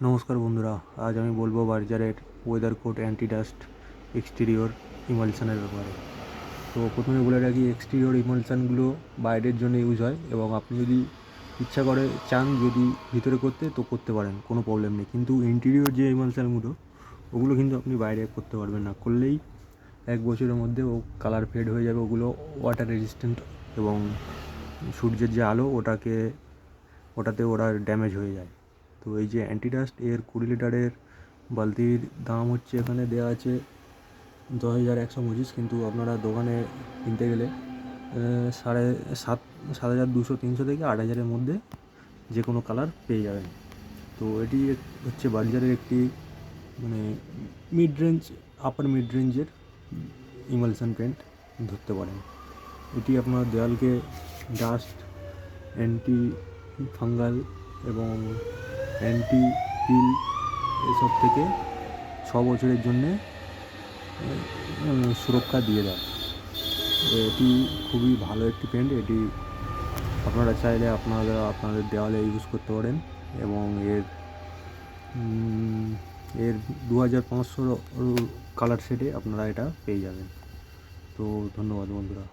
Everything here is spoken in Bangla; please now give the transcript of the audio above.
নমস্কার বন্ধুরা, আজ আমি বলবো বার্জারের weather coat anti dust exterior ইমালশনের ব্যাপারে। তো প্রথমে বলে রাখি, এক্সটেরিয়র ইমালশনগুলো বাইরের জন্য ইউজ হয় এবং আপনি যদি ইচ্ছা করে চান যদি ভিতরে করতে তো করতে পারেন, কোনো প্রবলেম নেই। কিন্তু ইন্টেরিয়র যে ইমালশনগুলো ওগুলো কিন্তু আপনি বাইরে করতে পারবেন না, করলেই 1 বছরের মধ্যে ও কালার ফেড হয়ে যাবে। ওগুলো ওয়াটার রেজিস্ট্যান্ট এবং সূর্যের যে আলো ওটাতে ওরা ড্যামেজ হয়ে যায়। তো এই যে অ্যান্টিডাস্ট এর 20 লিটারের বালতির দাম হচ্ছে, এখানে দেওয়া আছে 10,125, কিন্তু আপনারা দোকানে কিনতে গেলে 7,200-300 থেকে 8,000-এর মধ্যে যে কোনো কালার পেয়ে যাবেন। তো এটি হচ্ছে বার্জারের একটি মানে আপার মিড রেঞ্জের ইমালশন পেন্ট ধরতে পারেন। এটি আপনার দেওয়ালকে ডাস্ট, অ্যান্টি ফাঙ্গাল এবং অ্যান্টি পিল এসব থেকে 6 বছরের জন্যে সুরক্ষা দিয়ে দেয়। এটি খুবই ভালো একটি পেন্ট। এটি আপনারা চাইলে আপনাদের দেওয়ালে ইউজ করতে পারেন এবং এর 2,500 কালার সেটে আপনারা এটা পেয়ে যাবেন। তো ধন্যবাদ বন্ধুরা।